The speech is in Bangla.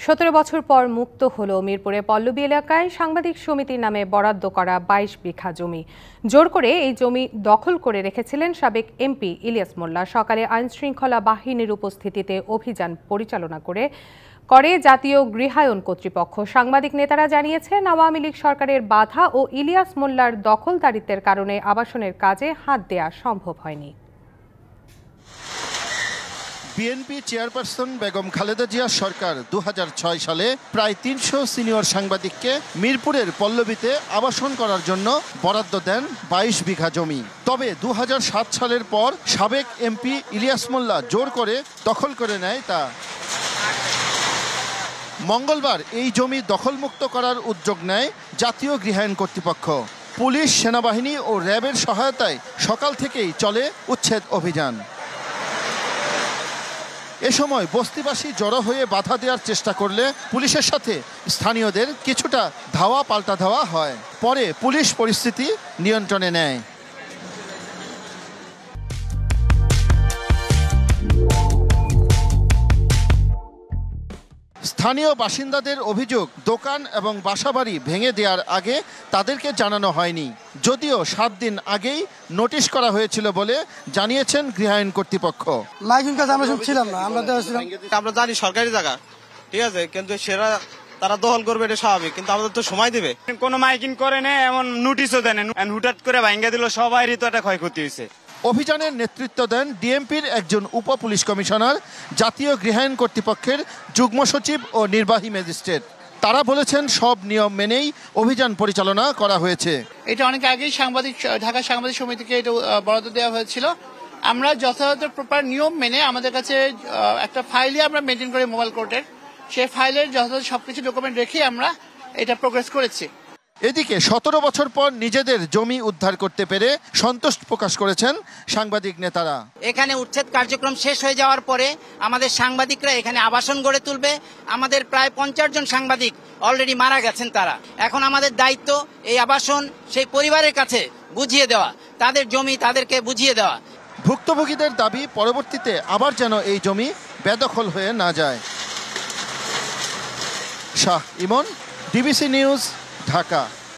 17 বছর পর মুক্ত হলো মিরপুরে পল্লবী এলাকায় সাংবাদিক সমিতির নামে বরাদ্দ করা 22 বিঘা জমি। জোর করে এই জমি দখল করে রেখেছিলেন সাবেক এমপি ইলিয়াস মোল্লা। সকালে আইনশৃঙ্খলা বাহিনীর উপস্থিতিতে অভিযান পরিচালনা করে জাতীয় গৃহায়ন কর্তৃপক্ষ। সাংবাদিক নেতারা জানিয়েছেন, আওয়ামী লীগ সরকারের বাধা ও ইলিয়াস মোল্লার দখলদারিত্বের কারণে আবাসনের কাজে হাত দেওয়া সম্ভব হয়নি। বিএনপি চেয়ারপারসন বেগম খালেদা জিয়া সরকার 2006 সালে প্রায় 300 সিনিয়র সাংবাদিককে মিরপুরের পল্লবীতে আবাসন করার জন্য বরাদ্দ দেন 22 বিঘা জমি। তবে 2007 সালের পর সাবেক এমপি ইলিয়াস মোল্লা জোর করে দখল করে নেয় তা। মঙ্গলবার এই জমি দখলমুক্ত করার উদ্যোগ নেয় জাতীয় গৃহায়ন কর্তৃপক্ষ। পুলিশ, সেনাবাহিনী ও র্যাবের সহায়তায় সকাল থেকেই চলে উচ্ছেদ অভিযান। এ সময় বস্তিবাসী জড়ো হয়ে বাধা দেওয়ার চেষ্টা করলে পুলিশের সাথে স্থানীয়দের কিছুটা ধাওয়া পাল্টা ধাওয়া হয়। পরে পুলিশ পরিস্থিতি নিয়ন্ত্রণে নেয়। স্থানীয় বাসিন্দাদের অভিযোগ, দোকান এবং বাসাবাড়ি ভেঙে দেওয়ার আগে তাদেরকে জানানো হয়নি, যদিও 7 দিন আগেই নোটিশ করা হয়েছিল বলে জানিয়েছেন গৃহায়ন কর্তৃপক্ষ। মাইকিং কাজ আমরা শুনছিলাম না, আমরা জানি সরকারি জায়গা, ঠিক আছে, কিন্তু সেরা তারা দখল করবে এটা স্বাভাবিক, কিন্তু আমাদের তো সময় দিবে। কোনো মাইকিং করে না, এমন নোটিশও দেন, হুটাট করে ভাঙ্গা দিল, সবারই তো একটা ক্ষয়ক্ষতি হয়েছে। অভিযানের নেতৃত্ব দেন ডিএমপির একজন উপ পুলিশ কমিশনার, জাতীয় গৃহায়ন কর্তৃপক্ষের যুগ্ম সচিব ও নির্বাহী ম্যাজিস্ট্রেট। তারা বলেছেন, সব নিয়ম মেনেই অভিযান পরিচালনা করা হয়েছে। এটা অনেক আগেই ঢাকা সাংবাদিক সমিতিকে এটা বরাদ্দ দেওয়া হয়েছিল। আমরা যথাযথ প্রপার নিয়ম মেনে আমাদের কাছে একটা ফাইলে আমরা মেনটেন করি মোবাইল কোর্টের, সেই ফাইলের যথাযথ সবকিছু ডকুমেন্ট রেখে আমরা এটা প্রোগ্রেস করেছি। এদিকে 17 বছর পর নিজেদের জমি উদ্ধার করতে পেরে সন্তোষ প্রকাশ করেছেন সাংবাদিক নেতারা। এখানে উচ্ছেদ কার্যক্রম শেষ হয়ে যাওয়ার পরে আমাদের সাংবাদিকরা এখানে আবাসন গড়ে তুলবে। আমাদের প্রায় 50 জন সাংবাদিক অলরেডি মারা গেছেন। তারা এখন আমাদের দায়িত্ব এই আবাসন সেই পরিবারের কাছে বুঝিয়ে দেওয়া, তাদের জমি তাদেরকে বুঝিয়ে দেওয়া। ভুক্তভোগীদের দাবি, পরবর্তীতে আবার যেন এই জমি বেদখল হয়ে না যায়। শাহ ইমন, ডিবিসি নিউজ, ঢাকা।